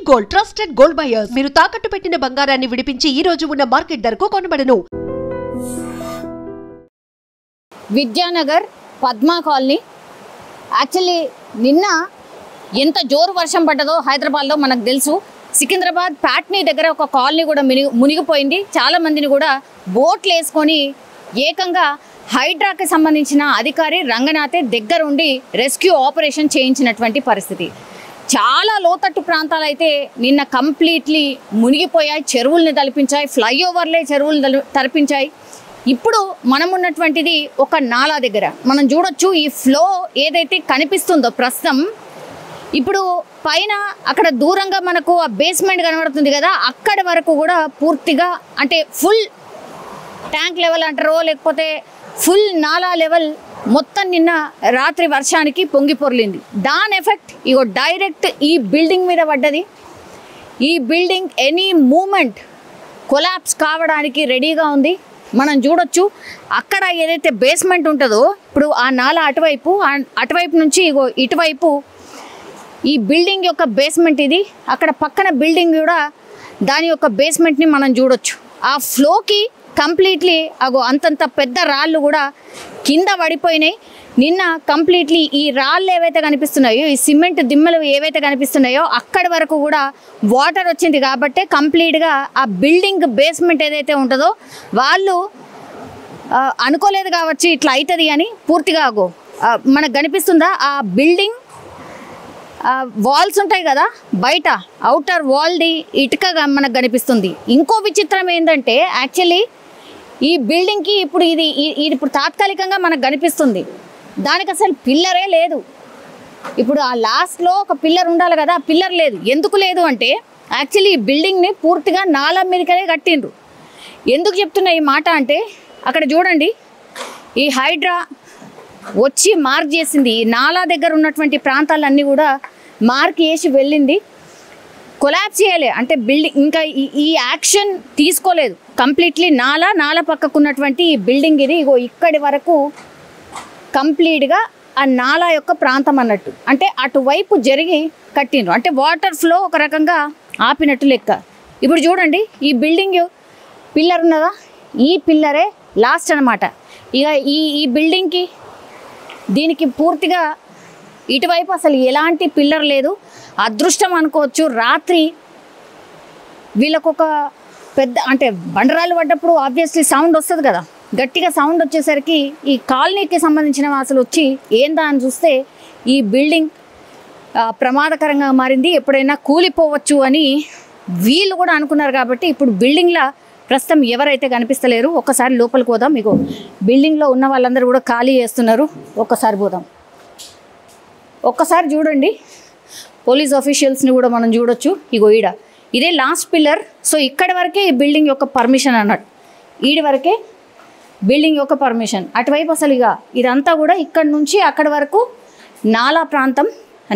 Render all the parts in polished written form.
Gold trusted gold buyers మీరు తాకట్టు పెట్టిన బంగారాన్ని విడిపించి ఈ రోజు ఉన్న మార్కెట్ ధరకు కొనబడను. విద్యానగర్ పద్మా కాలనీ. యాక్చువల్లీ నిన్న ఎంత జోరు వర్షం పడ్డదో హైదరాబాద్లో మనకు తెలుసు. సికింద్రాబాద్ ప్యాట్నీ దగ్గర ఒక కాలనీ కూడా మునిగిపోయింది. చాలామందిని కూడా బోట్లు వేసుకొని ఏకంగా హైడ్రాకి సంబంధించిన అధికారి రంగనాథే దగ్గరుండి రెస్క్యూ ఆపరేషన్ చేయించినటువంటి పరిస్థితి. చాలా లోతట్టు ప్రాంతాలు అయితే నిన్న కంప్లీట్లీ మునిగిపోయాయి, చెరువుల్ని తలపించాయి, ఫ్లైఓవర్లే చెరువులు తలపించాయి. ఇప్పుడు మనం ఉన్నటువంటిది ఒక నాలా దగ్గర. మనం చూడొచ్చు ఈ ఫ్లో ఏదైతే కనిపిస్తుందో ప్రస్తుతం, ఇప్పుడు పైన అక్కడ దూరంగా మనకు ఆ బేస్మెంట్ కనబడుతుంది కదా, అక్కడి వరకు కూడా పూర్తిగా అంటే ఫుల్ ట్యాంక్ లెవెల్ అంటారో లేకపోతే ఫుల్ నాలా లెవెల్ మొత్తం నిన్న రాత్రి వర్షానికి పొంగి పొర్లింది. దాని ఎఫెక్ట్ ఇగో డైరెక్ట్ ఈ బిల్డింగ్ మీద పడ్డది. ఈ బిల్డింగ్ ఎనీ మూమెంట్ కొలాప్స్ కావడానికి రెడీగా ఉంది. మనం చూడొచ్చు అక్కడ ఏదైతే బేస్మెంట్ ఉంటుందో, ఇప్పుడు ఆ నాలా అటువైపు నుంచి ఇగో ఇటువైపు ఈ బిల్డింగ్ యొక్క బేస్మెంట్ ఇది. అక్కడ పక్కన బిల్డింగ్ కూడా దాని యొక్క బేస్మెంట్ని మనం చూడొచ్చు. ఆ ఫ్లోకి కంప్లీట్లీ అగో అంతంత పెద్ద రాళ్ళు కూడా కింద పడిపోయినాయి. నిన్న కంప్లీట్లీ ఈ రాళ్ళు ఏవైతే కనిపిస్తున్నాయో, ఈ సిమెంట్ దిమ్మలు ఏవైతే కనిపిస్తున్నాయో అక్కడి వరకు కూడా వాటర్ వచ్చింది. కాబట్టి కంప్లీట్గా ఆ బిల్డింగ్ బేస్మెంట్ ఏదైతే ఉంటుందో వాళ్ళు అనుకోలేదు కావచ్చు ఇట్లా అవుతుంది అని. పూర్తిగా అగో మనకు కనిపిస్తుందా ఆ బిల్డింగ్ వాల్స్ ఉంటాయి కదా బయట, అవుటర్ వాల్ది ఇటుకగా మనకు కనిపిస్తుంది. ఇంకో విచిత్రం ఏంటంటే యాక్చువల్లీ ఈ బిల్డింగ్కి ఇప్పుడు ఇది ఇప్పుడు తాత్కాలికంగా మనకు కనిపిస్తుంది, దానికి అసలు పిల్లరే లేదు. ఇప్పుడు ఆ లాస్ట్లో ఒక పిల్లర్ ఉండాలి కదా, ఆ పిల్లర్ లేదు. ఎందుకు లేదు అంటే యాక్చువల్లీ ఈ బిల్డింగ్ని పూర్తిగా నాలా మీదకే కట్టిండ్రు. ఎందుకు చెప్తున్నా ఈ మాట అంటే అక్కడ చూడండి, ఈ హైడ్రా వచ్చి మార్క్ చేసింది. ఈ నాలా దగ్గర ఉన్నటువంటి ప్రాంతాలన్నీ కూడా మార్క్ చేసి వెళ్ళింది. కొలాప్స్ చేయలే అంటే బిల్డింగ్ ఇంకా ఈ యాక్షన్ తీసుకోలేదు. కంప్లీట్లీ నాలా పక్కకున్నటువంటి ఈ బిల్డింగ్ ఇది ఇగో ఇక్కడి వరకు కంప్లీట్గా ఆ నాలా యొక్క ప్రాంతం అన్నట్టు, అంటే అటువైపు జరిగి కట్టిండ్రు. అంటే వాటర్ ఫ్లో ఒక రకంగా ఆపినట్టు లెక్క. ఇప్పుడు చూడండి ఈ బిల్డింగ్ పిల్లర్ ఉన్నదా, ఈ పిల్లరే లాస్ట్ అనమాట. ఇక ఈ బిల్డింగ్కి దీనికి పూర్తిగా ఇటువైపు అసలు ఎలాంటి పిల్లర్ లేదు. అదృష్టం అనుకోవచ్చు. రాత్రి వీళ్ళకొక పెద్ద అంటే బండరాలు పడ్డప్పుడు ఆబ్వియస్లీ సౌండ్ వస్తుంది కదా, గట్టిగా సౌండ్ వచ్చేసరికి ఈ కాలనీకి సంబంధించిన అసలు వచ్చి ఏందా అని చూస్తే ఈ బిల్డింగ్ ప్రమాదకరంగా మారింది, ఎప్పుడైనా కూలిపోవచ్చు అని వీళ్ళు కూడా అనుకున్నారు. కాబట్టి ఇప్పుడు బిల్డింగ్లో ప్రస్తుతం ఎవరైతే కనిపిస్తలేరు. ఒక్కసారి లోపలికి పోదాం. మీకు బిల్డింగ్లో ఉన్న వాళ్ళందరూ కూడా ఖాళీ చేస్తున్నారు. ఒక్కసారి పోదాం. ఒక్కసారి చూడండి, పోలీస్ ఆఫీషియల్స్ని కూడా మనం చూడొచ్చు. ఇగో ఇదే లాస్ట్ పిల్లర్. సో ఇక్కడి వరకే ఈ బిల్డింగ్ యొక్క పర్మిషన్ అన్నట్టు, ఈడి వరకే బిల్డింగ్ యొక్క పర్మిషన్. అటువైపు అసలు ఇక ఇదంతా కూడా ఇక్కడి నుంచి అక్కడి వరకు నాలా ప్రాంతం,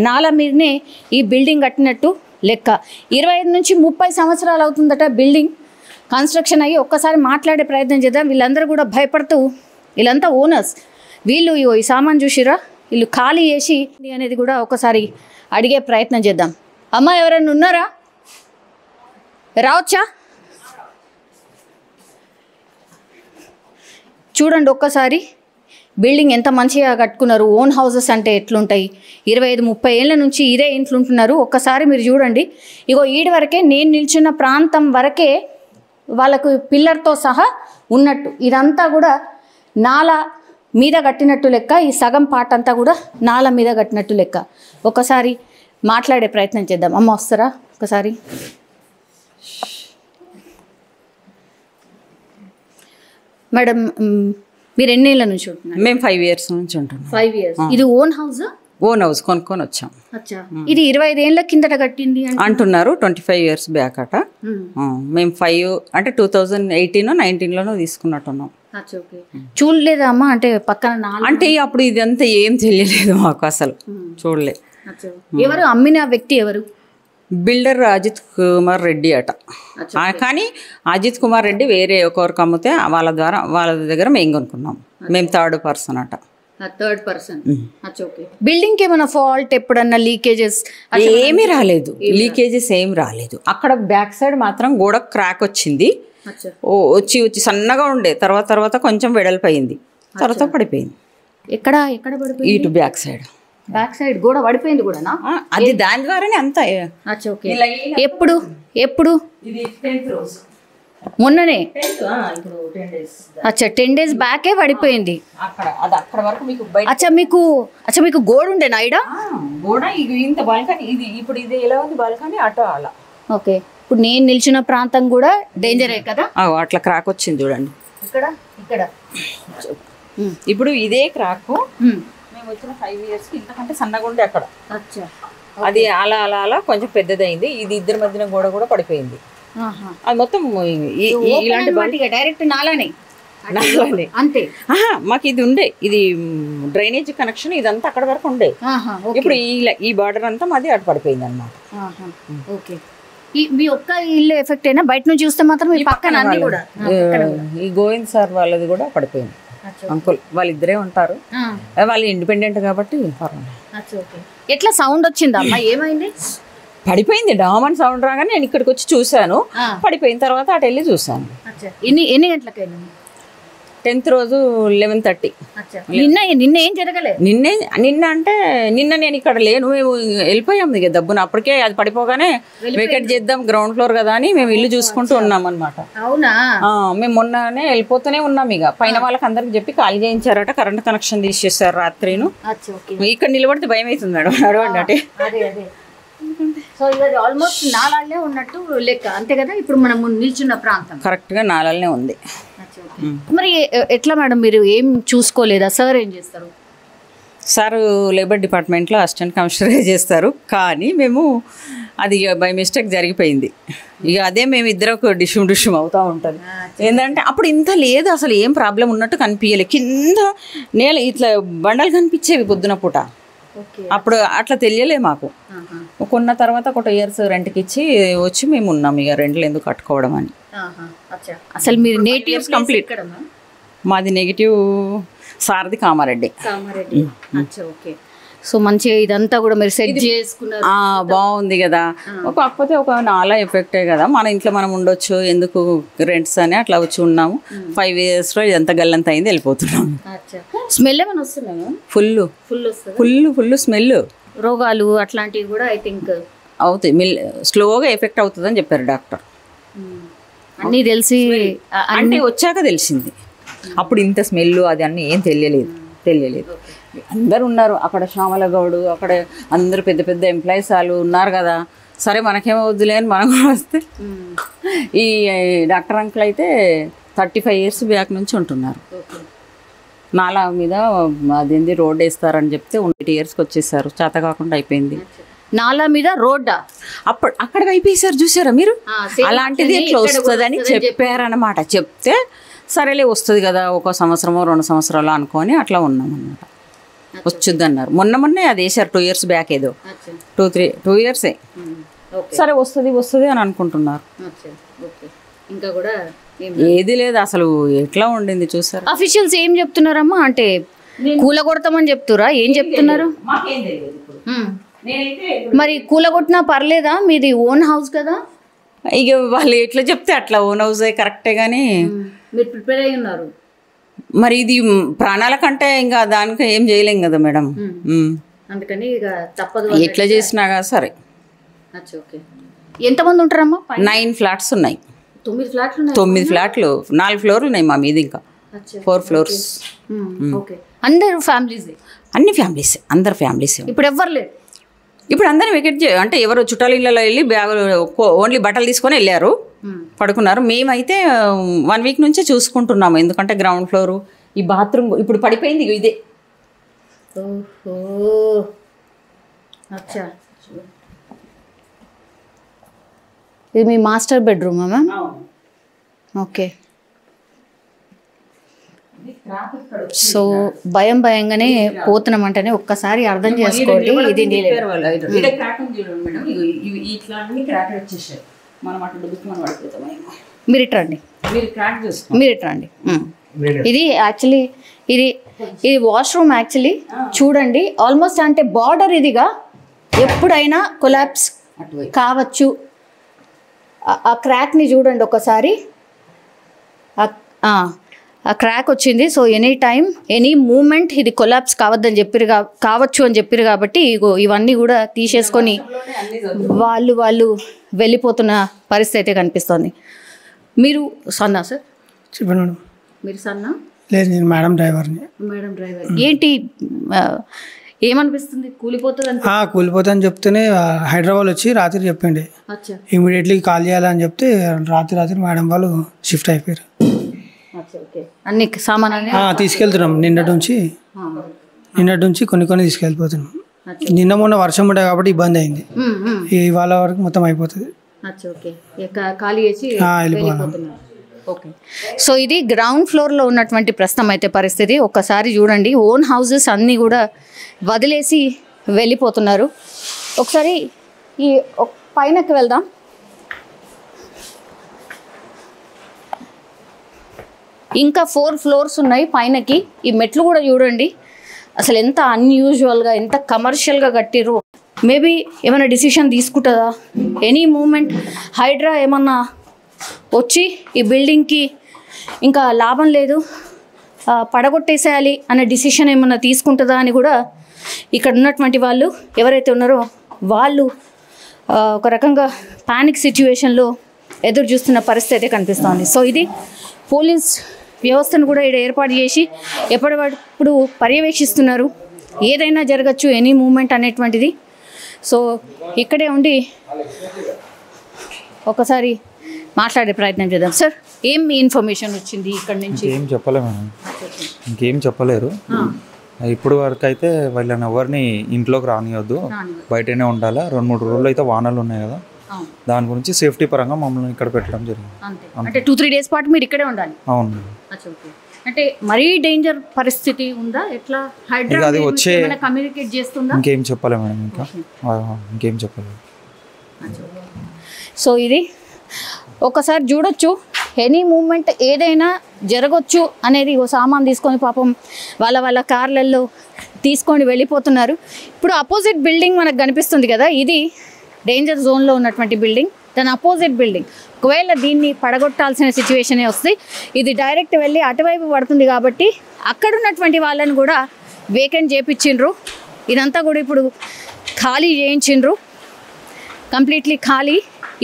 నాలా మీదనే ఈ బిల్డింగ్ కట్టినట్టు లెక్క. 25 నుంచి 30 సంవత్సరాలు అవుతుందట బిల్డింగ్ కన్స్ట్రక్షన్ అయ్యి. ఒక్కసారి మాట్లాడే ప్రయత్నం చేద్దాం. వీళ్ళందరూ కూడా భయపడుతూ, వీళ్ళంతా ఓనర్స్, వీళ్ళు ఈ సామాన్ చూసిరా, వీళ్ళు ఖాళీ చేసి అనేది కూడా ఒకసారి అడిగే ప్రయత్నం చేద్దాం. అమ్మ ఎవరైనా ఉన్నారా, రావచ్చా? చూడండి ఒక్కసారి బిల్డింగ్ ఎంత మంచిగా కట్టుకున్నారు. ఓన్ హౌసెస్ అంటే ఎట్లుంటాయి, 25-30 ఏళ్ళ నుంచి ఇదే ఇంట్లో ఉంటున్నారు. ఒక్కసారి మీరు చూడండి, ఇగో ఈడి వరకే నేను నిల్చున్న ప్రాంతం వరకే వాళ్ళకు పిల్లర్తో సహా ఉన్నట్టు. ఇదంతా కూడా నాలా మీద కట్టినట్టు లెక్క. ఈ సగం పాట అంతా కూడా నాలా మీద కట్టినట్టు లెక్క. ఒకసారి మాట్లాడే ప్రయత్నం చేద్దాం. అమ్మ వస్తారా ఒకసారి? మేడం మీరు ఎన్ని ఏళ్ళ నుంచి ఉంటున్నారు? మేము 5 years నుంచి ఉంటున్నాం. 5 years. ఇది ఓన్ హౌసా? ఓన్ హౌస్ కొనుక్కొని వచ్చాం. ఇది 25 ఏళ్ళ కిందట కట్టింది అంటున్నారు. 25 years బ్యాక్ అట. మేము 5 అంటే 2018-19 తీసుకున్నట్టున్నాం. చూడలేదా అమ్మా? అంటే పక్కన అంటే అప్పుడు ఇదంతా ఏం తెలియలేదు మాకు, అసలు చూడలే. ఎవరు అమ్మిన వ్యక్తి ఎవరు? బిల్డర్ అజిత్ కుమార్ రెడ్డి అట. కానీ అజిత్ కుమార్ రెడ్డి వేరే ఒకరికి అమ్మితే వాళ్ళ దగ్గర మేము కొనుక్కున్నాం. మేము 3rd person అట. Third person. ఓకే. బిల్డింగ్ కి ఏమైనా ఫాల్ట్, ఎప్పుడన్నా లీకేజెస్? ఏమీ రాలేదు, లీకేజెస్ ఏం రాలేదు. అక్కడ బ్యాక్ సైడ్ మాత్రం గోడ క్రాక్ వచ్చింది, వచ్చి వచ్చి సన్నగా ఉండే, తర్వాత కొంచెం వెడల్పోయింది, తర్వాత పడిపోయింది. ఎక్కడ పడిపోయింది? ఇటు బ్యాక్ సైడ్ గోడ పడిపోయింది కూడా. అది దాని ద్వారానే అంతా. ఎప్పుడు? మొన్ననే. 10 days బ్యాకే పడిపోయింది. మీకు గోడ ఉండేనా ఈడ? గోడ ఇంత బాల్కనీ, ఇది ఇప్పుడు ఇది ఎలా ఉంది బాల్కనీ, అటు అలా. ఓకే. ఇప్పుడు నేను నిల్చున్న ప్రాంతం కూడా డేంజరే కదా? అట్లా క్రాక్ వచ్చింది చూడండి ఇక్కడ. ఇప్పుడు ఇదే క్రాక్ మేము వచ్చిన 5 years ఇంతకంటే సన్నగా ఉండే అక్కడ. అది అలా కొంచెం పెద్దదైంది. ఇది ఇద్దరి మధ్యన గోడ కూడా పడిపోయింది. అది మొత్తం ఇలాంటి డైరెక్ట్ నాలానే అంతే. మాకు ఇది ఉండే, ఇది డ్రైనేజ్ కనెక్షన్ ఇదంతా అక్కడ వరకు ఉండే. ఇప్పుడు ఈ బార్డర్ అంతా మాది అటు పడిపోయింది అన్నమాట. ఓకే. మీ ఒక్క ఇల్లు ఎఫెక్ట్ అయినా, బయట నుంచి చూస్తే మాత్రం ఈ పక్కన అన్ని కూడా. ఈ గోవింద్ సార్ వాళ్ళది కూడా పడిపోయింది. అంకుల్ వాళ్ళిద్దరే ఉంటారు, వాళ్ళు ఇండిపెండెంట్ కాబట్టి. ఎట్లా సౌండ్ వచ్చిందా అమ్మా? ఏమైంది? పడిపోయింది, డామన్ సౌండ్ రాగానే నేను ఇక్కడికి వచ్చి చూశాను. పడిపోయిన తర్వాత అటు వెళ్ళి చూసాను. ఎన్ని గంటలకైనా? 10th రోజు 11:30. నిన్న ఏం జరగలేదు? నిన్న అంటే నిన్న నేను ఇక్కడ లేను, మేము వెళ్ళిపోయాం ఇక దబ్బున. అప్పటికే అది పడిపోగానే వెకెట్ చేద్దాం, గ్రౌండ్ ఫ్లోర్ కదా అని మేము ఇల్లు చూసుకుంటూ ఉన్నాం అనమాట. అవునా? మేము మొన్ననే వెళ్ళిపోతూనే ఉన్నాం. ఇక పైన వాళ్ళకి అందరికి చెప్పి ఖాళీ చేయించారట, కరెంట్ కనెక్షన్ తీసేసారు రాత్రిను. ఇక్కడ నిలబడితే భయం అవుతుంది మేడం, నడవండి అంటే. సో ఇది ఆల్మోస్ట్ నాలాలనే ఉన్నట్టు లెక్క, అంతే కదా? ఇప్పుడు మనం నిల్చున్న ప్రాంతం కరెక్ట్ గా నాలాలనే ఉంది. మరి ఎట్లా మేడం, మీరు ఏం చూసుకోలేదా? సార్ ఏం చేస్తారు? సార్ లేబర్ డిపార్ట్మెంట్లో అసిస్టెంట్ కమిషనరే చేస్తారు. కానీ మేము అది బై మిస్టేక్ జరిగిపోయింది. ఇక అదే మేము ఇద్దరు డిష్యూమ్ అవుతూ ఉంటుంది. ఏంటంటే అప్పుడు ఇంత లేదు, అసలు ఏం ప్రాబ్లం ఉన్నట్టు కనిపించలేదు. కింద నేల ఇట్లా బండలు కనిపించేవి పొద్దున పూట. అప్పుడు అట్లా తెలియలే మాకు. కొన్న తర్వాత ఒక 2 years రెంట్కి ఇచ్చి వచ్చి మేము ఉన్నాం. ఇక రెంట్లు ఎందుకు కట్టుకోవడం అని. అసలు మీరు నేటివ్ కంప్లీట్? మాది నెగిటివ్, సారథి కామారెడ్డి. ఓకే. సో మంచిగా ఇదంతా కూడా మీరు సెట్ చేసుకున్నారు, బాగుంది కదా. కాకపోతే ఒక నాలా ఎఫెక్టే కదా, మన ఇంట్లో మనం ఉండొచ్చు, ఎందుకు రెంట్స్ అని అట్లా వచ్చి ఉన్నాము. 5 yearsలో ఇదంతా గల్లంత అయింది, వెళ్ళిపోతున్నాము. స్మెల్ ఏమైనా వస్తున్నాము? Full smell. రోగాలు అట్లాంటివి కూడా ఐ థింక్ అవుతాయి, స్లోగా ఎఫెక్ట్ అవుతుందని చెప్పారు డాక్టర్. అన్నీ తెలిసి అంటే వచ్చాక తెలిసింది. అప్పుడు ఇంత స్మెల్ అది అన్నీ ఏం తెలియలేదు. అందరు ఉన్నారు అక్కడ, శ్యామల గౌడు అక్కడ అందరూ పెద్ద పెద్ద ఎంప్లాయీస్ వాళ్ళు ఉన్నారు కదా. సరే మనకేమో వద్దులే అని మనం కూడా వస్తే, ఈ డాక్టర్ అంకుల్ అయితే 35 years బ్యాక్ నుంచి ఉంటున్నారు. నాలా మీద అదేంది రోడ్ వేస్తారని చెప్తే 8 yearsకి వచ్చేసారు. చేత కాకుండా అయిపోయింది. నాలా మీద రోడ్డా? అక్కడ అయిపోయేసారు, చూసారా మీరు? అలాంటిది ఎట్లా వస్తుందని చెప్పారనమాట. చెప్తే సరేలే వస్తుంది కదా, 1 సంవత్సరమో 2 సంవత్సరాలు అనుకొని అట్లా ఉన్నాం అనమాట. వచ్చుద్ది అన్నారు. మొన్నే అది వేసారు 2 years బ్యాక్, ఏదో 2 years. సరే వస్తుంది అని అనుకుంటున్నారు. ఇంకా కూడా ఏది లేదు అసలు. ఎట్లా ఉండింది చూసారు. అఫీషియల్స్ ఏం చెప్తున్నారమ్మా? అంటే కూలగొడతామని చెప్తురా? ఏం చెప్తున్నారు? మరి కూలగొట్టినా పర్లేదా? మీది ఓన్ హౌస్ కదా. ఇక వాళ్ళు ఎట్లా చెప్తే అట్లా, ఓన్ హౌస్ కరెక్టే. కానీ మీరు ప్రిపేర్ అయ్యి ఉన్నారు. మరి ఇది ప్రాణాల కంటే ఇంకా దానికి ఏం చేయలేం కదా మేడం. అందుకని ఇక తప్పదు, ఎట్లా చేసినా కదా. సరే. ఎంతమంది ఉంటారమ్మా? 9 flats ఉన్నాయి. 9 ఫ్లాట్లు? 9 ఫ్లాట్లు, 4 floors ఉన్నాయి మా మీద, ఇంకా 4 floors. అందరు ఫ్యామిలీస్? అన్ని ఫ్యామిలీస్, అందరు ఫ్యామిలీస్. ఇప్పుడు ఎవ్వరు లేరు? ఇప్పుడు అందరిని వెకెట్ అంటే ఎవరు చుట్టాల ఇళ్ళలో వెళ్ళి బ్యాగులు ఓన్లీ బట్టలు తీసుకొని వెళ్ళారు, పడుకున్నారు. మేమైతే 1 week నుంచే చూసుకుంటున్నాము. ఎందుకంటే గ్రౌండ్ ఫ్లోరు, ఈ బాత్రూమ్ ఇప్పుడు పడిపోయింది ఇదే. ఇది మీ మాస్టర్ బెడ్రూమా మ్యామ్? ఓకే. సో భయంగానే పోతున్నామంటేనే ఒక్కసారి అర్థం చేసుకోండి. ఇది మీరు ఇట్రండి. ఇది యాక్చువల్లీ ఇది ఇది వాష్రూమ్ యాక్చువల్లీ చూడండి, ఆల్మోస్ట్ అంటే బార్డర్ ఇదిగా ఎప్పుడైనా కొలాప్స్ కావచ్చు. ఆ క్రాక్ని చూడండి ఒకసారి, ఆ క్రాక్ వచ్చింది. So any time any moment ఇది కొలాప్స్ కావచ్చు అని చెప్పారు కాబట్టి ఇవన్నీ కూడా తీసేసుకొని వాళ్ళు వెళ్ళిపోతున్న పరిస్థితి అయితే కనిపిస్తుంది. మీరు సన్నా సార్? చెప్పండి మేడం. మీరు సన్నా? లేదు, నేను మేడం డ్రైవర్ని. Madam driver. ఏంటి ఏమనిపిస్తుంది? కూలిపోతుంది కూలిపోతుందని చెప్తేనే హైదరాబాద్ వచ్చి రాత్రి చెప్పిండి, ఇమీడియట్లీ కాల్ చేయాలని చెప్తే రాత్రి మేడం వాళ్ళు షిఫ్ట్ అయిపోయారు. అన్ని సామాన్ తీసుకెళ్తున్నాం. నిన్నటి నుంచి కొన్ని తీసుకెళ్ళిపోతున్నాం. నిన్న మొన్న వర్షం ఉండే కాబట్టి ఇబ్బంది అయింది. ఇవాళ వరకు మొత్తం అయిపోతుంది. సో ఇది గ్రౌండ్ ఫ్లోర్లో ఉన్నటువంటి ప్రస్తుతం అయితే పరిస్థితి. ఒక్కసారి చూడండి, ఓన్ హౌసెస్ అన్నీ కూడా వదిలేసి వెళ్ళిపోతున్నారు. ఒకసారి ఈ పైనకి వెళ్దాం. ఇంకా 4 ఫ్లోర్స్ ఉన్నాయి పైనకి. ఈ మెట్లు కూడా చూడండి అసలు ఎంత అన్యూజువల్గా, ఎంత కమర్షియల్గా కట్టిర్రు. మేబీ ఏమైనా డిసిషన్ తీసుకుంటుందా? ఎనీ మూమెంట్ హైడ్రా ఏమన్నా వచ్చి ఈ బిల్డింగ్కి ఇంకా లాభం లేదు, పడగొట్టేసేయాలి అనే డిసిషన్ ఏమన్నా తీసుకుంటుందా అని కూడా ఇక్కడ ఉన్నటువంటి వాళ్ళు ఎవరైతే ఉన్నారో వాళ్ళు ఒక రకంగా పానిక్ సిచ్యువేషన్లో ఎదురు చూస్తున్న పరిస్థితి అయితే కనిపిస్తోంది. సో ఇది పోలీస్ వ్యవస్థను కూడా ఇక్కడ ఏర్పాటు చేసి ఎప్పటికప్పుడు పర్యవేక్షిస్తున్నారు. ఏదైనా జరగచ్చు, ఎనీ మూమెంట్ అనేటువంటిది. సో ఇక్కడే ఉండి ఒకసారి మాట్లాడే ప్రయత్నం చేద్దాం. సార్, ఏం ఇన్ఫర్మేషన్ వచ్చింది ఇక్కడ నుంచి? ఏం చెప్పలేము మేడం, ఇంకేం చెప్పలేరు. ఇప్పుడు వరకు అయితే వాళ్ళని ఎవరిని ఇంట్లోకి రానియొద్దు, బయటనే ఉండాలా. 2-3 రోజులు అయితే వానలు ఉన్నాయి కదా, దాని గురించి సేఫ్టీ పరంగా మమ్మల్ని ఇక్కడ పెట్టడం జరిగింది. అంటే 2-3 డేస్ పాటు మీరు ఇక్కడే ఉండాలి? అవును. అంటే మరీ డేంజర్ పరిస్థితి ఉందా? ఎట్లా హైడ్రా అది వచ్చే కమ్యూనికేట్ చేస్తుందా? ఇంకేం చెప్పలేము మేడం, ఇంకేం చెప్పలేదు. సో ఇది ఒకసారి చూడొచ్చు, ఎనీ మూమెంట్ ఏదైనా జరగచ్చు అనేది. ఓ సామాన్ తీసుకొని పాపం వాళ్ళ కార్లలో తీసుకొని వెళ్ళిపోతున్నారు. ఇప్పుడు అపోజిట్ బిల్డింగ్ మనకు కనిపిస్తుంది కదా, ఇది డేంజర్ జోన్లో ఉన్నటువంటి బిల్డింగ్. దాని అపోజిట్ బిల్డింగ్ ఒకవేళ దీన్ని పడగొట్టాల్సిన సిచ్యువేషనే వస్తే ఇది డైరెక్ట్ వెళ్ళి అటువైపు పడుతుంది కాబట్టి అక్కడ ఉన్నటువంటి వాళ్ళని కూడా వేకెంట్ చేయించిండ్రు. ఇదంతా కూడా ఇప్పుడు ఖాళీ చేయించిండ్రు, కంప్లీట్లీ ఖాళీ.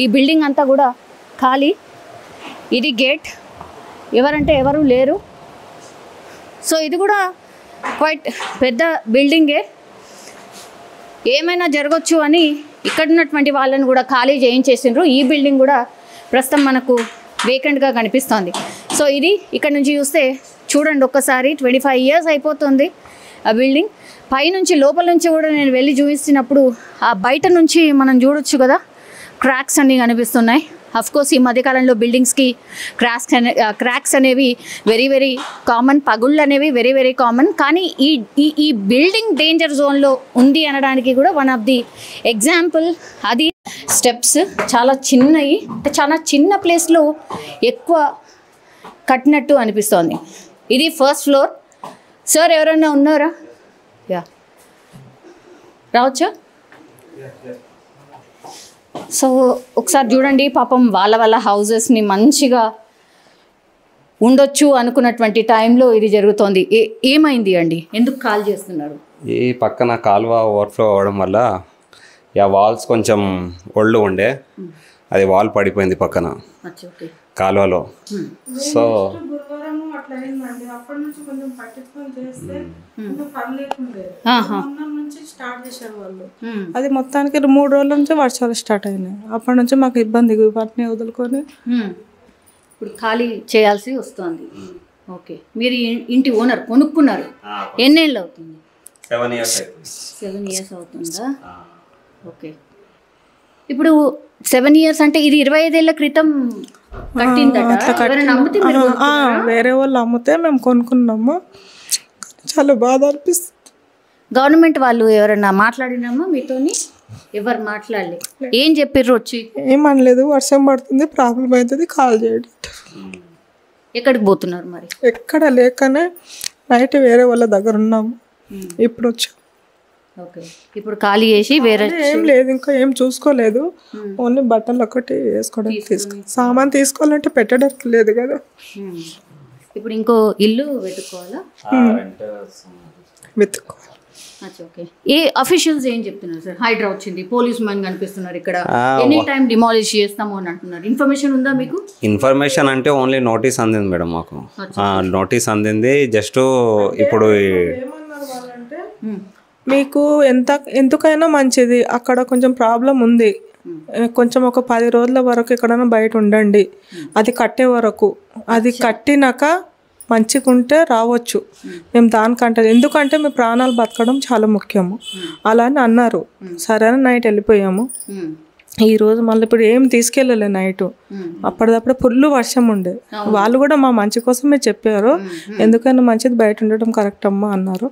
ఈ బిల్డింగ్ అంతా కూడా ఖాళీ. ఇది గేట్, ఎవరంటే ఎవరు లేరు. సో ఇది కూడా క్వైట్ పెద్ద బిల్డింగే. ఏమైనా జరగచ్చు అని ఇక్కడ ఉన్నటువంటి వాళ్ళని కూడా ఖాళీ చేయించేసిండ్రు. ఈ బిల్డింగ్ కూడా ప్రస్తుతం మనకు వేకెంట్గా కనిపిస్తుంది. సో ఇది ఇక్కడ నుంచి చూస్తే చూడండి ఒక్కసారి 25 years అయిపోతుంది ఆ బిల్డింగ్. పైనుంచి లోపల నుంచి కూడా నేను వెళ్ళి చూపిస్తున్నప్పుడు ఆ బయట నుంచి మనం చూడొచ్చు కదా, క్రాక్స్ అన్నీ కనిపిస్తున్నాయి. అఫ్కోర్స్ ఈ మధ్యకాలంలో బిల్డింగ్స్కి క్రాక్స్ అనేవి వెరీ వెరీ కామన్, పగుళ్ళు అనేవి వెరీ వెరీ కామన్. కానీ ఈ బిల్డింగ్ డేంజర్ జోన్లో ఉంది అనడానికి కూడా వన్ ఆఫ్ ది ఎగ్జాంపుల్. అది స్టెప్స్ చాలా చిన్నవి, అంటే చాలా చిన్న ప్లేస్లో ఎక్కువ కట్టినట్టు అనిపిస్తోంది. ఇది 1st ఫ్లోర్. సార్ ఎవరైనా ఉన్నారా? యా, రావచ్చా? సో ఒకసారి చూడండి, పాపం వాళ్ళ హౌజెస్ని మంచిగా ఉండొచ్చు అనుకున్నటువంటి టైంలో ఇది జరుగుతోంది. ఏమైంది అండి? ఎందుకు కాల్ చేస్తున్నారు? ఈ పక్కన కాలువ ఓవర్ఫ్లో అవ్వడం వల్ల వాల్స్ కొంచెం ఒళ్ళు ఉండే, అది వాల్ పడిపోయింది పక్కన కాలువలో. సో స్టార్ట్ చేసేవాళ్ళు, అది మొత్తానికి 3 రోజుల నుంచి వర్షాలు స్టార్ట్ అయినాయి. అప్పటి నుంచి మాకు ఇబ్బంది, వాటిని వదులుకొని ఇప్పుడు ఖాళీ చేయాల్సి వస్తుంది. ఓకే, మీరు ఇంటి ఓనర్ కొనుక్కున్నారు, ఎన్నేళ్ళు అవుతుంది? 7 years. 7 years అవుతుందా? ఓకే, ఇప్పుడు 7 years అంటే ఇది 25 ఏళ్ల క్రితం వేరే వాళ్ళు అమ్మితే మేము కొనుక్కున్నాము. చాలా బాధ అనిపిస్తుంది. గవర్నమెంట్ వాళ్ళు ఎవరన్నా మాట్లాడినామా మీతోని? ఎవరు మాట్లాడలే? ఏం చెప్పిర్రు వచ్చి? ఏమనలేదు, వర్షం పడుతుంది, ప్రాబ్లం అవుతుంది, కాల్ చేయండి. ఎక్కడికి పోతున్నారు మరి? ఎక్కడ లేకనే నైట్ వేరే వాళ్ళ దగ్గర ఉన్నాము, ఇప్పుడు వచ్చాము. ఓకే, ఇప్పుడు ఖాళీ చేసి వేరే ఏం లేదు, ఇంకా ఏం చూసుకోలేదు, ఓన్లీ బట్టలు ఒకటి వేసుకోవడానికి సామాన్ తీసుకోవాలంటే పెట్టడానికి లేదు కదా. ఇప్పుడు ఇంకో ఇల్లు వెతుక్కోవాలా? వెతుక్కో. ఓకే, ఏ అఫీషియల్స్ ఏం చెప్తున్నారు సార్? హైడ్రా వచ్చింది, పోలీస్ మ్యాన్ కనిపిస్తున్నారు ఇక్కడ, ఎనీ టైం డిమాలిష్ చేస్తాము అని అంటున్నారు. ఇన్ఫర్మేషన్ ఉందా మీకు? ఇన్ఫర్మేషన్ అంటే ఓన్లీ నోటీస్ అందింది మేడం మాకు. నోటీస్ అందింది. జస్ట్ ఇప్పుడు మీకు ఎందుకైనా మంచిది, అక్కడ కొంచెం ప్రాబ్లం ఉంది, కొంచెం ఒక 10 రోజుల వరకు ఎక్కడైనా బయట ఉండండి, అది కట్టే వరకు. అది కట్టినాక మంచిగా ఉంటే రావచ్చు, మేము దానికంటే, ఎందుకంటే మీ ప్రాణాలు బతకడం చాలా ముఖ్యము అలా అని అన్నారు. సరే అని నైట్ వెళ్ళిపోయాము. ఈరోజు మళ్ళీ ఇప్పుడు ఏం తీసుకెళ్ళలే నైట్, అప్పటిదప్పుడు ఫుల్ వర్షం ఉండే. వాళ్ళు కూడా మా మంచి కోసమే చెప్పారు, ఎందుకైనా మంచిది బయట ఉండడం కరెక్ట్ అమ్మా అన్నారు.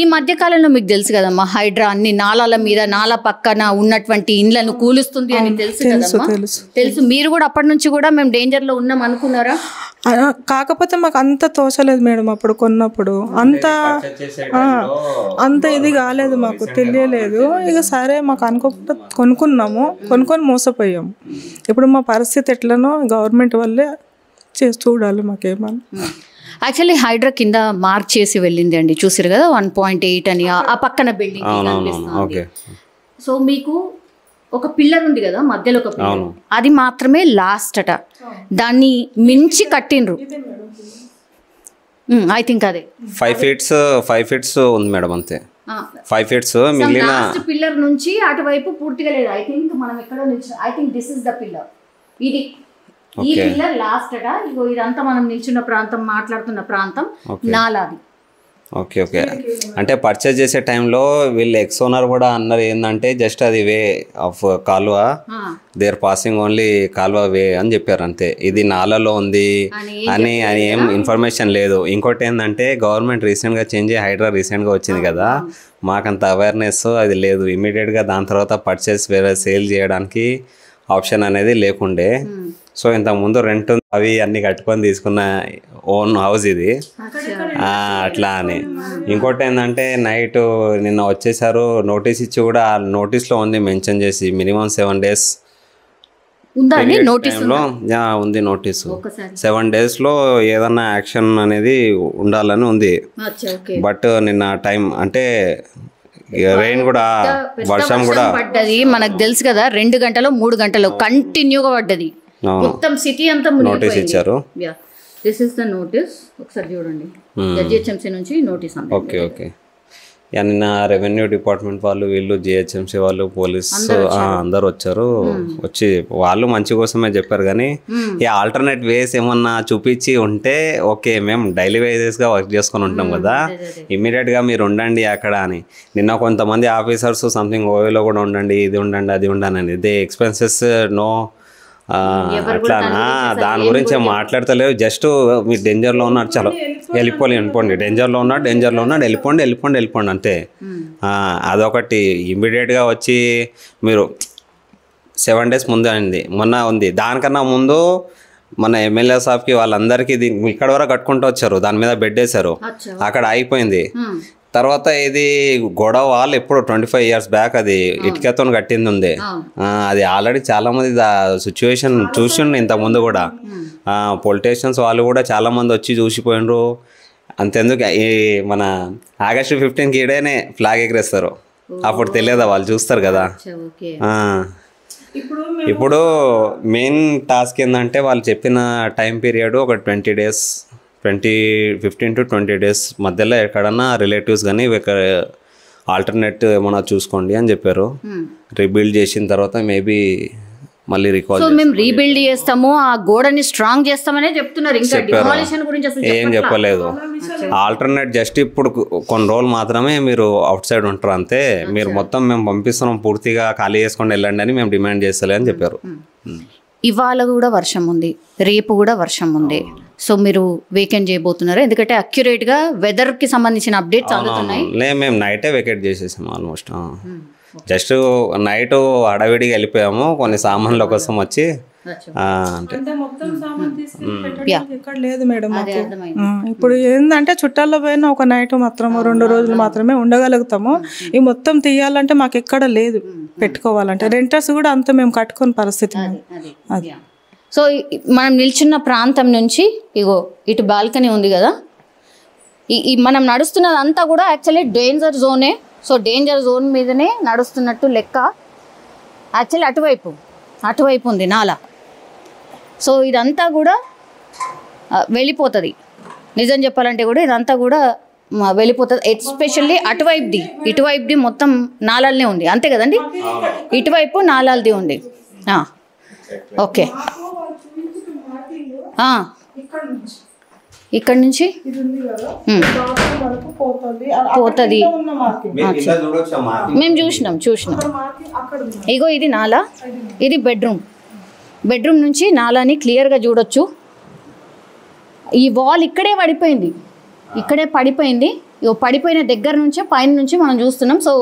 ఈ మధ్య కాలంలో మీకు తెలుసు కదమ్మా, హైడ్రా అన్ని నాలాల మీద, నాలా పక్కన ఉన్నటువంటి ఇండ్లను కూలుస్తుంది అని తెలుసు. మీరు కూడా అప్పటి నుంచి కూడా మేము డేంజర్ లో ఉన్నాం అనుకున్నారా? కాకపోతే మాకు అంత తోచలేదు మేడం, అప్పుడు కొన్నప్పుడు అంత ఇది కాలేదు, మాకు తెలియలేదు. ఇక సరే మాకు అనుకోకుండా కొనుక్కున్నాము, కొనుక్కొని మోసపోయాము. ఇప్పుడు మా పరిస్థితి ఎట్లనో గవర్నమెంట్ వల్లే చూడాలి మాకేమన్నా. యాక్చువల్లీ హైడ్రా కింద మార్క్ చేసి వెళ్ళింది అండి, చూసారు కదా 1.8 అని ఆ పక్కన బిల్డింగ్. సో మీకు ఒక పిల్లర్ ఉంది కదా మధ్యలో, ఒక పిల్లర్, అది మాత్రమే లాస్ట్ అట, దాన్ని మించి కట్టిండ్రు. ఐ థింక్ అదే 5 ఫీట్స్ ఉంది మేడం, అంతే 5 ఫీట్స్. మిగిలిన పిల్లర్ నుంచి అటువైపు పూర్తిగా లేదు. ఐ థింక్ మనం ఎక్కడ I think this is the pillar, ఇది ఈ పిల్లర్ లాస్ట్ అట. ఇగో ఇదంతా మనం నిల్చున్న ప్రాంతం, మాట్లాడుతున్న ప్రాంతం నాలాది. ఓకే ఓకే, అంటే పర్చేజ్ చేసే టైంలో వీళ్ళు ఎక్సోనర్ కూడా అన్నారు ఏంటంటే జస్ట్ అది వే ఆఫ్ కాలువ, దే ఆర్ పాసింగ్ ఓన్లీ కాలువ వే అని చెప్పారు అంతే. ఇది నాలలో ఉంది అని ఏం ఇన్ఫర్మేషన్ లేదు. ఇంకోటి ఏంటంటే గవర్నమెంట్ రీసెంట్గా చేంజ్ అయ్యి హైడ్రా రీసెంట్గా వచ్చింది కదా, మాకంత అవేర్నెస్ అది లేదు. ఇమీడియట్గా దాని తర్వాత పర్చేస్ వేరే సేల్ చేయడానికి ఆప్షన్ అనేది లేకుండే. సో ఇంతకుముందు రెంట్ అవి అన్ని కట్టుకొని తీసుకున్న ఓన్ హౌస్ ఇది, అట్లా అని. ఇంకోటి ఏంటంటే నైట్ నిన్న వచ్చేసారు, నోటీస్ ఇచ్చి కూడా నోటీస్లో ఉంది మెన్షన్ చేసి మినిమం 7 days టైంలో ఉంది నోటీసు. 7 daysలో ఏదన్నా యాక్షన్ అనేది ఉండాలని ఉంది. బట్ నిన్న టైం అంటే రెయిన్ కూడా, వర్షం కూడా పడ్డది, మనకు తెలుసు కదా, 2 గంటలు 3 గంటలు కంటిన్యూగా పడ్డది, మొత్తం సిటీ అంతా నోటీస్ ఇచ్చారు. దిస్ ఇస్ ద నోటీస్, ఒకసారి చూడండి, జిహెచ్ఎంసీ నుంచి నోటీస్. ఓకే ఓకే, నిన్న రెవెన్యూ డిపార్ట్మెంట్ వాళ్ళు, వీళ్ళు జిహెచ్ఎంసీ వాళ్ళు, పోలీస్ అందరు వచ్చారు. వచ్చి వాళ్ళు మంచి కోసమే చెప్పారు, కానీ ఈ ఆల్టర్నేట్ వేస్ ఏమన్నా చూపించి ఉంటే ఓకే, మేము డైలీ వేజెస్గా వర్క్ చేసుకొని ఉంటాం కదా, ఇమ్మీడియట్గా మీరు ఉండండి అక్కడ అని. నిన్న కొంతమంది ఆఫీసర్స్ సంథింగ్ ఓవేలో కూడా ఉండండి, ఇది ఉండండి, అది ఉండండి అని. ఇదే ఎక్స్పెన్సెస్ నో అట్లా దాని గురించి మాట్లాడతలేవు. జస్ట్ మీరు డేంజర్లో ఉన్నారు, చలో వెళ్ళిపోండి, డేంజర్లో ఉన్నాడు వెళ్ళిపోండి అంతే. అదొకటి. ఇమ్మీడియట్గా వచ్చి మీరు 7 days ముందే అయింది, మొన్న ఉంది, దానికన్నా ముందు మన ఎమ్మెల్యే సాబ్కి వాళ్ళందరికీ ఇక్కడ వరకు కట్టుకుంటూ వచ్చారు, దాని మీద బెడ్ వేశారు, అక్కడ అయిపోయింది. తర్వాత ఇది గొడవ వాళ్ళు ఎప్పుడు 25 years బ్యాక్ అది ఇటుకతో కట్టింది ఉంది, అది ఆల్రెడీ చాలా మంది సిచ్యువేషన్ చూసిండు ఇంతకుముందు కూడా. పొలిటీషియన్స్ వాళ్ళు కూడా చాలా మంది వచ్చి చూసిపోయినరు. అంతెందుకు ఈ మన August 15కి ఈడేనే ఫ్లాగ్ ఎగరేస్తారు, అప్పుడు తెలియదా, వాళ్ళు చూస్తారు కదా. ఇప్పుడు మెయిన్ టాస్క్ ఏంటంటే వాళ్ళు చెప్పిన టైం పీరియడ్ ఒక 15 to 20 days మధ్యలో ఎక్కడన్నా రిలేటివ్స్ కానీ ఆల్టర్నేట్ ఏమైనా చూసుకోండి అని చెప్పారు. రీబిల్డ్ చేసిన తర్వాత మేబీ మళ్ళీ రికాల్, మేము రీబిల్డ్ చేస్తాము, ఆ గోడని స్ట్రాంగ్ చేస్తామనే చెప్తున్నారు. ఇంకా డిమాలిషన్ గురించి అసలు ఏం చెప్పలేదు. ఆల్టర్నేట్ జస్ట్ ఇప్పుడు కొన్ని రోజులు మాత్రమే మీరు అవుట్ సైడ్ ఉంటారు అంతే, మీరు మొత్తం మేము పంపిస్తున్నాం పూర్తిగా ఖాళీ చేసుకొని వెళ్ళండి అని మేము డిమాండ్ చేస్తలే అని చెప్పారు. ఇవాళ కూడా వర్షం ఉంది, రేపు కూడా వర్షం ఉంది. సో మీరు వేకెంట్ చేయబోతున్నారు, ఎందుకంటే అక్యురేట్గా వెదర్కి సంబంధించిన అప్డేట్స్ అందుతున్నాయి. మేము నైటే వేకెట్ చేసేసాము ఆల్మోస్ట్. జస్ట్ నైట్ హడావిడిగా వెళ్ళిపోయాము, కొన్ని సామాన్ల కోసం వచ్చి అంటే అంటే మొత్తం సామాన్ తీసుకెళ్ళి పెట్టడానికి ఇక్కడ లేదు మేడం మాకు. ఇప్పుడు ఏంటంటే చుట్టాల్లో పోయినా ఒక నైట్ మాత్రము 2 రోజులు మాత్రమే ఉండగలుగుతాము. ఈ మొత్తం తీయాలంటే మాకు ఎక్కడ లేదు పెట్టుకోవాలంటే. రెంటర్స్ కూడా అంత మేము కట్టుకునే పరిస్థితి అది. సో మనం నిల్చున్న ప్రాంతం నుంచి ఇగో ఇటు బాల్కనీ ఉంది కదా, ఈ మనం నడుస్తున్నదంతా కూడా యాక్చువల్లీ డేంజర్ జోనే. సో డేంజర్ జోన్ మీదనే నడుస్తున్నట్టు లెక్క. యాక్చువల్లీ అటువైపు ఉంది నాలా. సో ఇదంతా కూడా వెళ్ళిపోతుంది. నిజం చెప్పాలంటే కూడా ఇదంతా కూడా వెళ్ళిపోతుంది. ఎస్పెషల్లీ ఇటువైపుది మొత్తం నాలాలనే ఉంది, అంతే కదండి? ఇటువైపు నాలాలది ఉంది. ఓకే, ఇక్కడ నుంచి పోతుంది. మేము చూసినాం. ఇగో ఇది నాలా, ఇది బెడ్రూమ్ నుంచి నాలాని క్లియర్గా చూడొచ్చు. ఈ వాల్ ఇక్కడే పడిపోయింది. ఇగో పడిపోయిన దగ్గర నుంచే పైన నుంచి మనం చూస్తున్నాం. సో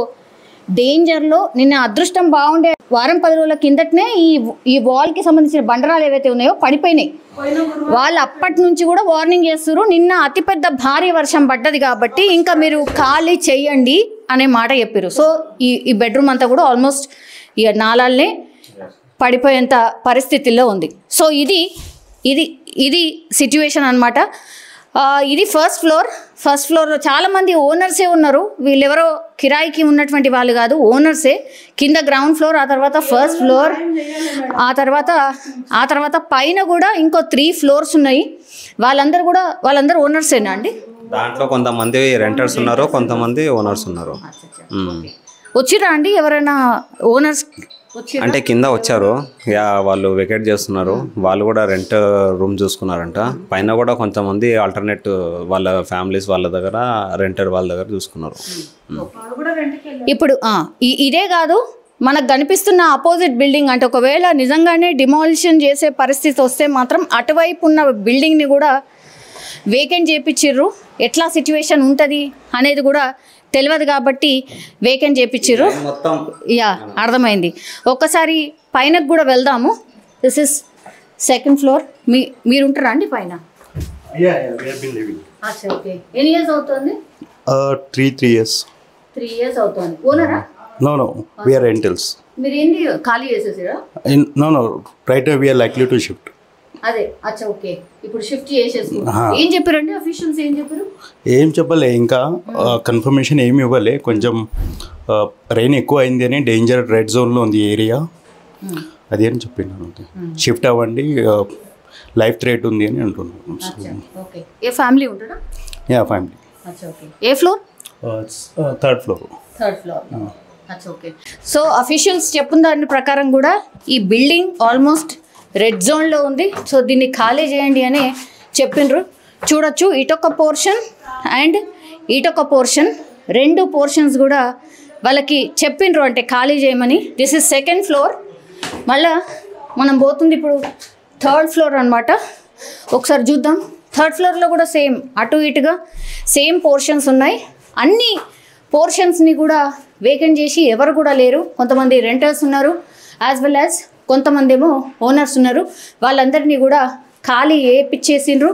డేంజర్లో నిన్న అదృష్టం బాగుండే వారం 10 రోజుల కిందటనే ఈ వాల్కి సంబంధించిన బండరాలు ఏవైతే ఉన్నాయో పడిపోయినాయి. వాళ్ళు అప్పటి నుంచి కూడా వార్నింగ్ చేస్తున్నారు. నిన్న అతిపెద్ద భారీ వర్షం పడ్డది కాబట్టి ఇంకా మీరు ఖాళీ చెయ్యండి అనే మాట చెప్పారు. సో ఈ బెడ్రూమ్ అంతా కూడా ఆల్మోస్ట్ ఇక నాలాలనే పడిపోయేంత పరిస్థితుల్లో ఉంది. సో ఇది సిచ్యువేషన్ అనమాట. ఇది ఫస్ట్ ఫ్లోర్లో చాలామంది ఓనర్సే ఉన్నారు. వీళ్ళెవరో కిరాయికి ఉన్నటువంటి వాళ్ళు కాదు, ఓనర్సే. కింద గ్రౌండ్ ఫ్లోర్, ఆ తర్వాత ఫస్ట్ ఫ్లోర్, ఆ తర్వాత పైన కూడా ఇంకో 3 ఫ్లోర్స్ ఉన్నాయి. వాళ్ళందరూ ఓనర్సేనా అండి? దాంట్లో కొంతమంది రెంటర్స్ ఉన్నారు, కొంతమంది ఓనర్స్ ఉన్నారు. వచ్చిరా అండి ఎవరైనా ఓనర్స్? అంటే కింద వచ్చారు, వాళ్ళు వెకేట్ చేస్తున్నారు. వాళ్ళు కూడా రెంట్ రూమ్ చూసుకున్నారంట. పైన కూడా కొంతమంది ఆల్టర్నేట్ వాళ్ళ ఫ్యామిలీస్ వాళ్ళ దగ్గర రెంటర్ వాళ్ళ దగ్గర చూసుకున్నారు. ఇప్పుడు ఇదే కాదు, మనకు కనిపిస్తున్న అపోజిట్ బిల్డింగ్ అంటే ఒకవేళ నిజంగానే డిమాలిషన్ చేసే పరిస్థితి వస్తే మాత్రం అటువైపు ఉన్న బిల్డింగ్ని కూడా వేకెంట్ చేయించిర్రు. ఎట్లా సిచ్యువేషన్ ఉంటుంది అనేది కూడా తెలియదు కాబట్టి వేకెంట్ చేయించారు. అర్థమైంది. ఒక్కసారి పైనకు కూడా వెళ్దాము. This is 2nd floor. మీరు ఉంటారా అండి పైన? ఓకే. ఎన్ని ఇయర్స్ అవుతుంది? 3 years. 3 years అవుతుంది. ఓనరా? No, we are rentals. మీరు ఏంటి ఖాళీ చేసేసారా? No, right now we are likely to shift. అదే ఓకే. ఇప్పుడు షిఫ్ట్ చేసేసి ఏం చెప్పారండి అఫీషియల్స్? ఏం చెప్పలే, ఇంకా కన్ఫర్మేషన్ ఏమి ఇవ్వలే. కొంచెం రెయిన్ ఎక్కువ అయింది అని డేంజర్ రెడ్ జోన్లో ఉంది ఏరియా, అది అని చెప్పినాను. షిఫ్ట్ అవ్వండి, లైఫ్ థ్రెట్ ఉంది అని అంటున్నాను. ఏ ఫ్యామిలీ ఉంటారా? ఫ్యామిలీ. ఏ floor? 3rd floor. Okay. So officials చెప్పిన దాని ప్రకారం కూడా ఈ బిల్డింగ్ ఆల్మోస్ట్ రెడ్ జోన్లో ఉంది. సో దీన్ని ఖాళీ చేయండి అని చెప్పిండ్రు. చూడొచ్చు, ఇటొక పోర్షన్ అండ్ ఇటొక పోర్షన్, 2 పోర్షన్స్ కూడా వాళ్ళకి చెప్పిండ్రు అంటే ఖాళీ చేయమని. This is 2nd floor. మళ్ళా మనం పోతుంది ఇప్పుడు 3rd ఫ్లోర్ అనమాట. ఒకసారి చూద్దాం. 3rd ఫ్లోర్లో కూడా సేమ్ అటు ఇటుగా సేమ్ పోర్షన్స్ ఉన్నాయి. అన్ని పోర్షన్స్ని కూడా వేకెంట్ చేసి ఎవరు కూడా లేరు. కొంతమంది రెంటర్స్ ఉన్నారు, యాజ్ వెల్ యాజ్ కొంతమంది ఏమో ఓనర్స్ ఉన్నారు. వాళ్ళందరినీ కూడా ఖాళీ చేయించేసిండ్రు.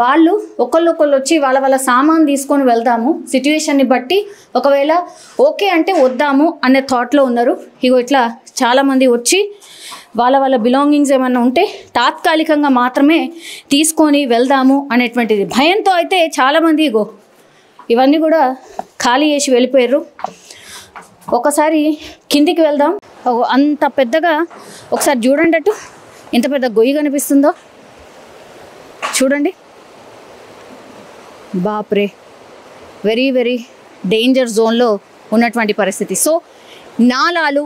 వాళ్ళు ఒకళ్ళు వచ్చి వాళ్ళ సామాన్ తీసుకొని వెళ్దాము, సిచ్యువేషన్ని బట్టి ఒకవేళ ఓకే అంటే వద్దాము అనే థాట్లో ఉన్నారు. ఇగో ఇట్లా చాలామంది వచ్చి వాళ్ళ బిలాంగింగ్స్ ఏమన్నా ఉంటే తాత్కాలికంగా మాత్రమే తీసుకొని వెళ్దాము అనేటువంటిది భయంతో అయితే చాలామంది ఇగో ఇవన్నీ కూడా ఖాళీ చేసి వెళ్ళిపోయారు. ఒకసారి కిందికి వెళ్దాం. అంత పెద్దగా ఒకసారి చూడండి, అటు ఎంత పెద్ద గొయ్యి కనిపిస్తుందో చూడండి. బాప్రే, వెరీ వెరీ డేంజర్ జోన్లో ఉన్నటువంటి పరిస్థితి. సో నాలాలు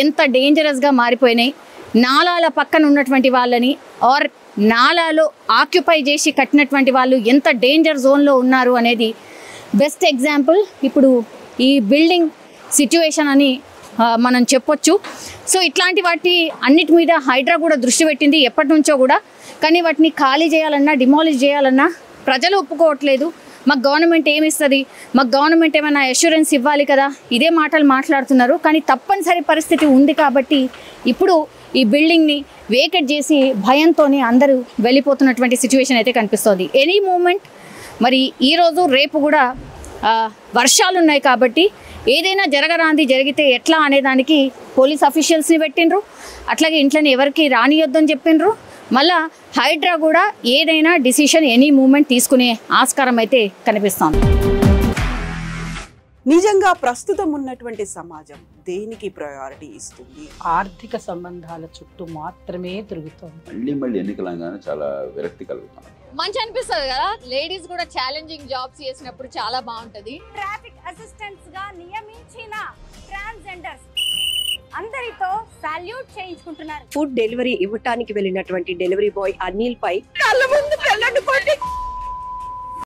ఎంత డేంజరస్గా మారిపోయినాయి. నాలాల పక్కన ఉన్నటువంటి వాళ్ళని ఆర్ నాలాలో ఆక్యుపై చేసి కట్టినటువంటి వాళ్ళు ఎంత డేంజర్ జోన్లో ఉన్నారు అనేది బెస్ట్ ఎగ్జాంపుల్ ఇప్పుడు ఈ బిల్డింగ్ సిచ్యువేషన్ అని మనం చెప్పొచ్చు. సో ఇట్లాంటి వాటి అన్నిటి మీద హైడ్రా కూడా దృష్టి పెట్టింది ఎప్పటి నుంచో కూడా. కానీ వాటిని ఖాళీ చేయాలన్నా డిమాలిష్ చేయాలన్నా ప్రజలు ఒప్పుకోవట్లేదు. మాకు గవర్నమెంట్ ఏమి ఇస్తుంది, మాకు గవర్నమెంట్ ఏమైనా అష్యూరెన్స్ ఇవ్వాలి కదా, ఇదే మాటలు మాట్లాడుతున్నారు. కానీ తప్పనిసరి పరిస్థితి ఉంది కాబట్టి ఇప్పుడు ఈ బిల్డింగ్ని వేకెట్ చేసి భయంతో అందరూ వెళ్ళిపోతున్నటువంటి సిచ్యువేషన్ అయితే కనిపిస్తుంది. ఎనీ మూమెంట్ మరి ఈరోజు రేపు కూడా వర్షాలు ఉన్నాయి కాబట్టి ఏదైనా జరగరాంది జరిగితే ఎట్లా అనేదానికి పోలీస్ అఫీషియల్స్ని పెట్టిండ్రు. అట్లాగే ఇంట్లోనే ఎవరికి రానియొద్దని చెప్పిండ్రు. మళ్ళా హైడ్రా కూడా ఏదైనా డిసిషన్ ఎనీ మూమెంట్ తీసుకునే ఆస్కారం అయితే కనిపిస్తుంది. నిజంగా ప్రస్తుతం ఉన్నటువంటి సమాజం దేనికి ప్రయారిటీ ఇస్తుంది? ఆర్థిక సంబంధాల చుట్టూ మాత్రమే తిరుగుతుంది. మళ్ళీ ఎన్నికలంగానే చాలా విరక్తి కలుగుతాం. మంచి అనిపిస్తుంది కదా, లేడీస్ కూడా ఛాలెంజింగ్ జాబ్స్ చేసినప్పుడు చాలా బాగుంటది. ట్రాఫిక్ అసిస్టెంట్స్ గా నియమించిన ట్రాన్స్జెండర్స్ అందరితో సాల్యూట్ చేయించుకుంటున్నారు. ఫుడ్ డెలివరీ ఇవ్వటానికి వెళ్ళినటువంటి డెలివరీ బాయ్ అనిల్ పై కళ్ళ ముందు